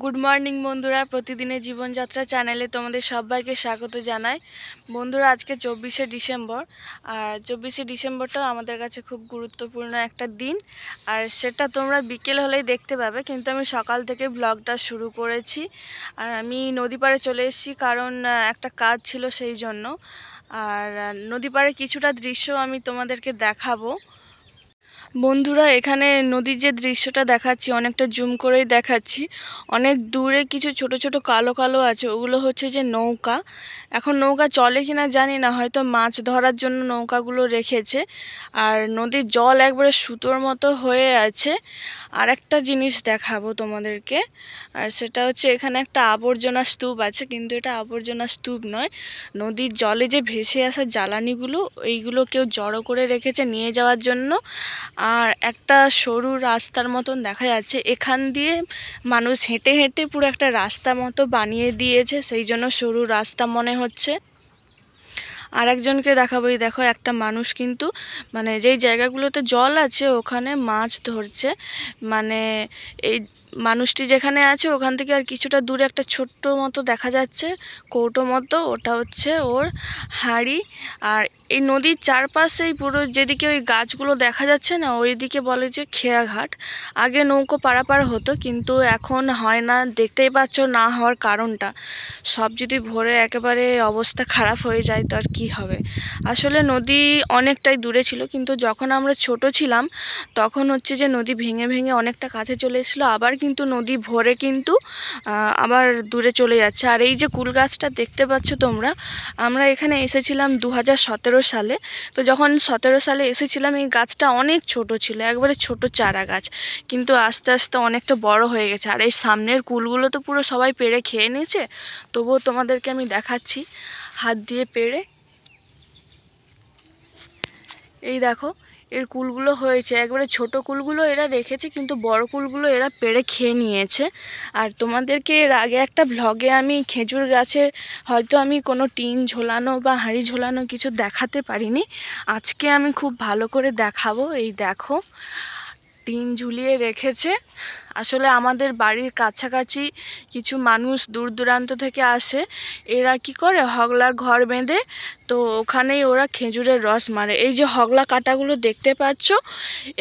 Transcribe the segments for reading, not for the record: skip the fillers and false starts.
Good morning বন্ধুরা, প্রতিদিনের জীবনযাত্রা চ্যানেলে তোমাদের সবাইকে স্বাগত জানাই। বন্ধুরা, আজকে 24শে ডিসেম্বর, আর 24শে ডিসেম্বরটাও আমাদের কাছে খুব গুরুত্বপূর্ণ একটা দিন। আর সেটা তোমরা বিকেল হলেই দেখতে পাবে, কিন্তু আমি সকাল থেকে ব্লগটা শুরু করেছি। আর আমি নদী পাড়ে চলে এসেছি, কারণ একটা কাজ ছিল সেই জন্য। আর নদী পাড়ে কিছুটা দৃশ্য আমি তোমাদেরকে দেখাবো। বন্ধুরা, এখানে নদীর যে দৃশ্যটা দেখাচ্ছি অনেকটা জুম করেই দেখাচ্ছি। অনেক দূরে কিছু ছোট ছোট কালো কালো আছে, ওগুলো হচ্ছে যে নৌকা। এখন নৌকা চলে কিনা জানি না, হয়তো মাছ ধরার জন্য নৌকাগুলো রেখেছে। আর নদীর জল একবারে সুতোর মতো হয়ে আছে। আর একটা জিনিস দেখাবো তোমাদেরকে, আর সেটা হচ্ছে এখানে একটা আবর্জনা স্তূপ আছে, কিন্তু এটা আবর্জনা স্তূপ নয়। নদীর জলে যে ভেসে আসা জ্বালানিগুলো, এইগুলো কেউ জড়ো করে রেখেছে নিয়ে যাওয়ার জন্য। আর একটা সরু রাস্তার মতন দেখা যাচ্ছে, এখান দিয়ে মানুষ হেঁটে হেঁটে পুরো একটা রাস্তা মতো বানিয়ে দিয়েছে, সেই জন্য সরু রাস্তা মনে হচ্ছে। আর একজনকে দেখাবো, এই দেখো একটা মানুষ কিন্তু মানে যেই জায়গাগুলোতে জল আছে ওখানে মাছ ধরছে। মানে এই মানুষটি যেখানে আছে ওখান থেকে আর কিছুটা দূরে একটা ছোট্ট মতো দেখা যাচ্ছে কৌটো মতো, ওটা হচ্ছে ওর হাঁড়ি। আর এই নদীর চারপাশেই পুরো যেদিকে ওই গাছগুলো দেখা যাচ্ছে না, ওইদিকে বলে যে খেয়াঘাট। আগে নৌকো পারাপার হতো, কিন্তু এখন হয় না। দেখতেই পাচ্ছ না হওয়ার কারণটা, সব যদি ভরে একেবারে অবস্থা খারাপ হয়ে যায় তো আর কি হবে। আসলে নদী অনেকটাই দূরে ছিল, কিন্তু যখন আমরা ছোট ছিলাম তখন হচ্ছে যে নদী ভেঙে ভেঙে অনেকটা কাছে চলে এসেছিলো, আবার কিন্তু নদী ভরে কিন্তু আবার দূরে চলে যাচ্ছে। আর এই যে কুল গাছটা দেখতে পাচ্ছ তোমরা, আমরা এখানে এসেছিলাম 2017 সালে। তো যখন 17 সালে এসেছিলাম এই গাছটা অনেক ছোট ছিল, একবারে ছোট চারা গাছ, কিন্তু আস্তে আস্তে অনেকটা বড় হয়ে গেছে। আর এই সামনের কুলগুলো তো পুরো সবাই পেড়ে খেয়ে নিয়েছে, তবুও তোমাদেরকে আমি দেখাচ্ছি হাত দিয়ে পেড়ে। এই দেখো, এর কুলগুলো হয়েছে, একবারে ছোট কুলগুলো এরা রেখেছে, কিন্তু বড় কুলগুলো এরা পেড়ে খেয়ে নিয়েছে। আর তোমাদেরকে এর আগে একটা ভ্লগে আমি খেজুর গাছে হয়তো আমি কোনো টিন ঝোলানো বা হাঁড়ি ঝোলানো কিছু দেখাতে পারিনি, আজকে আমি খুব ভালো করে দেখাবো। এই দেখো, টিন ঝুলিয়ে রেখেছে। আসলে আমাদের বাড়ির কাছাকাছি কিছু মানুষ দূর দূরান্ত থেকে আসে, এরা কি করে হগলার ঘর বেঁধে, তো ওখানেই ওরা খেজুরের রস মারে। এই যে হগলা কাটাগুলো দেখতে পাচ্ছ,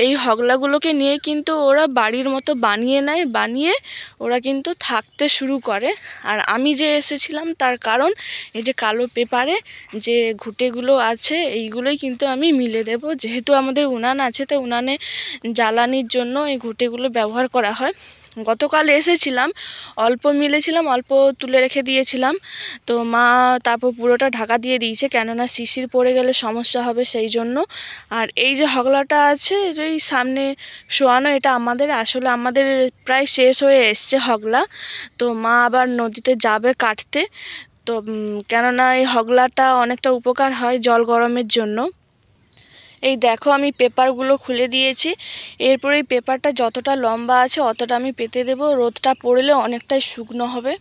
এই হগলাগুলোকে নিয়ে কিন্তু ওরা বাড়ির মতো বানিয়ে নেয়, বানিয়ে ওরা কিন্তু থাকতে শুরু করে। আর আমি যে এসেছিলাম তার কারণ এই যে কালো পেপারে যে ঘুঁটেগুলো আছে এইগুলোই কিন্তু আমি মিলে দেব, যেহেতু আমাদের উনান আছে, তো উনানে জ্বালানির জন্য এই ঘুঁটেগুলো ব্যবহার করা হয়। গতকাল এসেছিলাম, অল্প মিলেছিলাম, অল্প তুলে রেখে দিয়েছিলাম, তো মা তারপর পুরোটা ঢাকা দিয়ে দিয়েছে, কেননা শিশির পড়ে গেলে সমস্যা হবে সেই জন্য। আর এই যে হগলাটা আছে এই সামনে শোয়ানো, এটা আমাদের আসলে আমাদের প্রায় শেষ হয়ে এসছে হগলা, তো মা আবার নদীতে যাবে কাটতে। তো কেননা এই হগলাটা অনেকটা উপকার হয় জল গরমের জন্য। এই দেখো, আমি পেপারগুলো খুলে দিয়েছি, এরপর এই পেপারটা যতটা লম্বা আছে অতটা আমি পেতে দেব, রোদটা পড়লে অনেকটাই শুকনো হবে।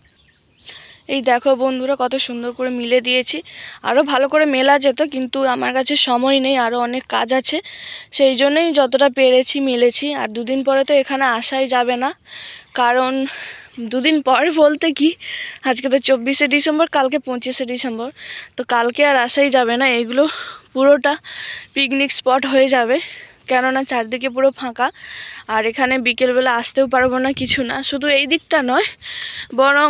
এই দেখো বন্ধুরা, কত সুন্দর করে মিলে দিয়েছি। আরও ভালো করে মেলা যেত, কিন্তু আমার কাছে সময় নেই, আরও অনেক কাজ আছে, সেই জন্যই যতটা পেরেছি মিলেছি। আর দুদিন পরে তো এখানে আসাই যাবে না, কারণ দুদিন পর বলতে কি, আজকে তো 24শে ডিসেম্বর, কালকে 25শে ডিসেম্বর, তো কালকে আর আসাই যাবে না। এগুলো পুরোটা পিকনিক স্পট হয়ে যাবে, কেননা চারদিকে পুরো ফাঁকা। আর এখানে বিকেলবেলা আসতেও পারবো না, কিছু না, শুধু এই দিকটা নয়, বরং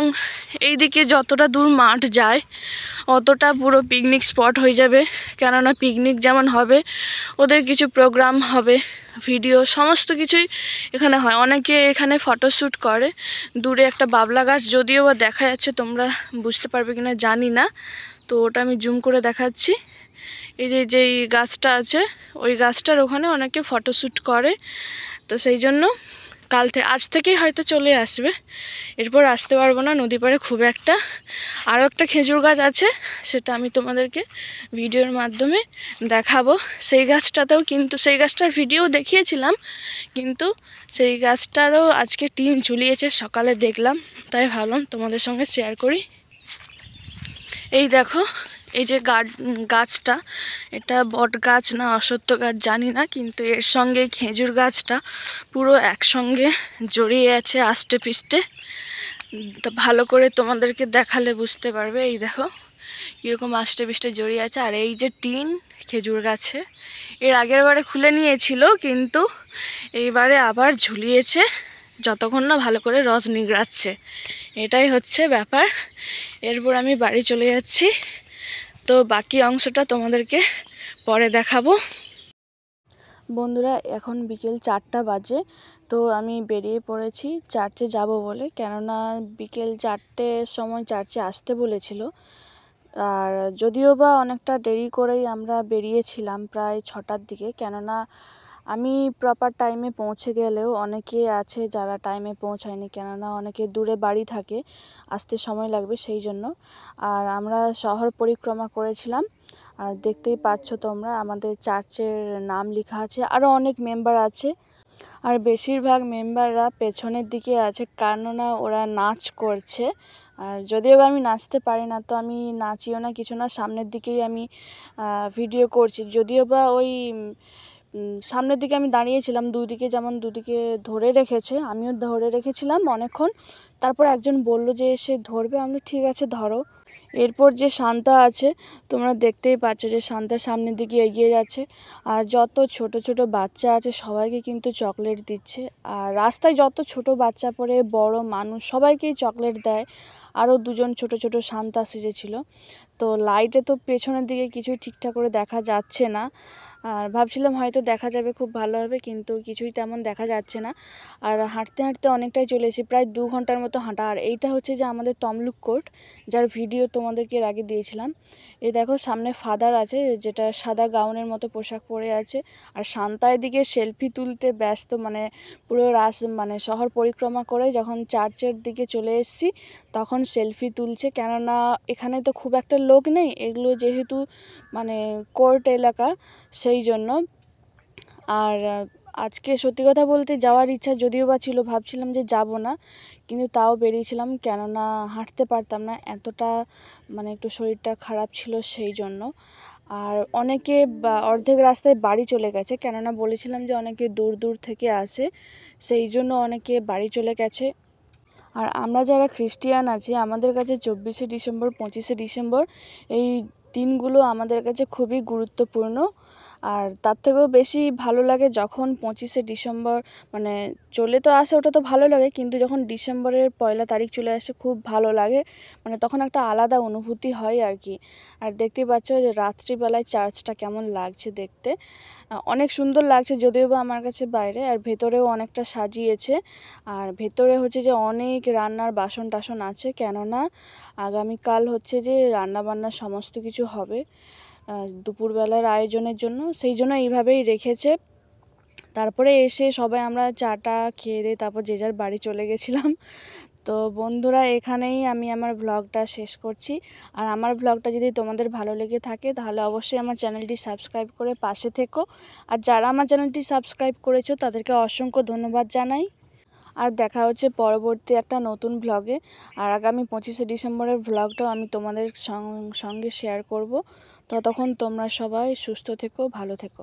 এই দিকে যতটা দূর মাঠ যায় অতটা পুরো পিকনিক স্পট হয়ে যাবে। কেননা পিকনিক যেমন হবে, ওদের কিছু প্রোগ্রাম হবে, ভিডিও সমস্ত কিছুই এখানে হয়। অনেকে এখানে ফটোশ্যুট করে। দূরে একটা বাবলা গাছ, যদিও বা দেখা যাচ্ছে, তোমরা বুঝতে পারবে কিনা জানি না, তো ওটা আমি জুম করে দেখাচ্ছি। এই যে যেই গাছটা আছে ওই গাছটার ওখানে অনেকে ফটোশ্যুট করে, তো সেই জন্য আজ থেকেই হয়তো চলে আসবে, এরপর আসতে পারবো না নদী পাড়ে খুব একটা। আরও একটা খেজুর গাছ আছে, সেটা আমি তোমাদেরকে ভিডিওর মাধ্যমে দেখাবো। সেই গাছটাতেও কিন্তু, সেই গাছটার ভিডিও দেখিয়েছিলাম, কিন্তু সেই গাছটারও আজকে টিন ঝুলিয়েছে সকালে দেখলাম, তাই ভাবলাম তোমাদের সঙ্গে শেয়ার করি। এই দেখো, এই যে গাছটা, এটা বট গাছ না অশ্বত্থ গাছ জানি না, কিন্তু এর সঙ্গে খেজুর গাছটা পুরো একসঙ্গে জড়িয়ে আছে আষ্টে পিষ্টে। তো ভালো করে তোমাদেরকে দেখালে বুঝতে পারবে। এই দেখো কীরকম আষ্টে পিষ্টে জড়িয়ে আছে। আর এই যে টিন খেজুর গাছে এর আগের বারে খুলে নিয়েছিল, কিন্তু এইবারে আবার ঝুলিয়েছে যতক্ষণ না ভালো করে রস নিগড়াচ্ছে। এটাই হচ্ছে ব্যাপার। এরপর আমি বাড়ি চলে যাচ্ছি, তো বাকি অংশটা তোমাদেরকে পরে দেখাবো। বন্ধুরা এখন বিকেল 4টা বাজে, তো আমি বেরিয়ে পড়েছি চার্চে যাব বলে, কেননা বিকেল 4টের সময় চার্চে আসতে বলেছিল। আর যদিও বা অনেকটা দেরি করেই আমরা বেরিয়েছিলাম, প্রায় 6টার দিকে, কেননা আমি প্রপার টাইমে পৌঁছে গেলেও অনেকে আছে যারা টাইমে পৌঁছায়নি, কেননা অনেকে দূরে বাড়ি থাকে, আসতে সময় লাগবে সেই জন্য। আর আমরা শহর পরিক্রমা করেছিলাম। আর দেখতেই পাচ্ছ তোমরা আমাদের চার্চের নাম লেখা আছে, আরও অনেক মেম্বার আছে। আর বেশিরভাগ মেম্বাররা পেছনের দিকে আছে, কেননা ওরা নাচ করছে। আর যদিও আমি নাচতে পারি না, তো আমি নাচিও না কিছু না, সামনের দিকেই আমি ভিডিও করছি। যদিও বা ওই সামনের দিকে আমি দাঁড়িয়েছিলাম, দুদিকে যেমন দুদিকে ধরে রেখেছে, আমিও ধরে রেখেছিলাম অনেকক্ষণ। তারপর একজন বলল যে সে ধরবে, আমি ঠিক আছে ধরো। এরপর যে শান্তা আছে, তোমরা দেখতেই পাচ্ছ যে শান্তা সামনের দিকে এগিয়ে যাচ্ছে। আর যত ছোট ছোট বাচ্চা আছে সবাইকে কিন্তু চকলেট দিচ্ছে। আর রাস্তায় যত ছোট বাচ্চা পড়ে, বড় মানুষ সবাইকেই চকলেট দেয়। আরও দুজন ছোট ছোট শান্তা সেজেছিল। তো লাইটে তো পেছনের দিকে কিছুই ঠিকঠাক করে দেখা যাচ্ছে না। আর ভাবছিলাম হয়তো দেখা যাবে খুব ভালো হবে, কিন্তু কিছুই তেমন দেখা যাচ্ছে না। আর হাঁটতে হাঁটতে অনেকটাই চলে এসেছি, প্রায় 2 ঘন্টার মতো হাঁটা। আর এইটা হচ্ছে যে আমাদের তমলুক কোর্ট, যার ভিডিও তোমাদেরকে এর আগে দিয়েছিলাম। এই দেখো সামনে ফাদার আছে, যেটা সাদা গাউনের মতো পোশাক পরে আছে। আর শান্তা এদিকে সেলফি তুলতে ব্যস্ত, মানে পুরো মানে শহর পরিক্রমা করে যখন চার্চের দিকে চলে এসেছি তখন সেলফি তুলছে, কেননা এখানে তো খুব একটা লোক নেই, এগুলো যেহেতু মানে কোর্ট এলাকা সেই জন্য। আর আজকে সত্যি কথা বলতে যাওয়ার ইচ্ছা যদিও বা ছিল, ভাবছিলাম যে যাব না, কিন্তু তাও বেরিয়েছিলাম, কেননা হাঁটতে পারতাম না এতটা, মানে একটু শরীরটা খারাপ ছিল সেই জন্য। আর অনেকে অর্ধেক রাস্তায় বাড়ি চলে গেছে, কেননা বলেছিলাম যে অনেকে দূর দূর থেকে আসে, সেই জন্য অনেকে বাড়ি চলে গেছে। আর আমরা যারা খ্রিস্টিয়ান আছি, আমাদের কাছে 24শে ডিসেম্বর 25শে ডিসেম্বর এই দিনগুলো আমাদের কাছে খুবই গুরুত্বপূর্ণ। আর তার থেকেও বেশি ভালো লাগে যখন 25শে ডিসেম্বর মানে চলে তো আসে, ওটা তো ভালো লাগে, কিন্তু যখন ডিসেম্বরের 1 তারিখ চলে আসে খুব ভালো লাগে, মানে তখন একটা আলাদা অনুভূতি হয় আর কি। আর দেখতেই পাচ্ছ যে রাত্রিবেলায় চার্চটা কেমন লাগছে দেখতে, অনেক সুন্দর লাগছে যদিও বা আমার কাছে বাইরে। আর ভেতরেও অনেকটা সাজিয়েছে। আর ভেতরে হচ্ছে যে অনেক রান্নার বাসন টাসন আছে, কেননা আগামীকাল হচ্ছে যে রান্নাবান্নার সমস্ত কিছু হবে দুপুরবেলার আয়োজনের জন্য, সেই জন্য এইভাবেই রেখেছে। তারপরে এসে সবাই আমরা চাটা খেয়ে দিয়ে তারপর যে যার বাড়ি চলে গেছিলাম। তো বন্ধুরা, এখানেই আমি আমার ব্লগটা শেষ করছি। আর আমার ব্লগটা যদি তোমাদের ভালো লেগে থাকে তাহলে অবশ্যই আমার চ্যানেলটি সাবস্ক্রাইব করে পাশে থেকো। আর যারা আমার চ্যানেলটি সাবস্ক্রাইব করেছো তাদেরকে অসংখ্য ধন্যবাদ জানাই। আর দেখা হচ্ছে পরবর্তী একটা নতুন ব্লগে। আর আগামী 25শে ডিসেম্বরের ব্লগটাও আমি তোমাদের সঙ্গে শেয়ার করব। ততক্ষণ তোমরা সবাই সুস্থ থেকো, ভালো থেকো।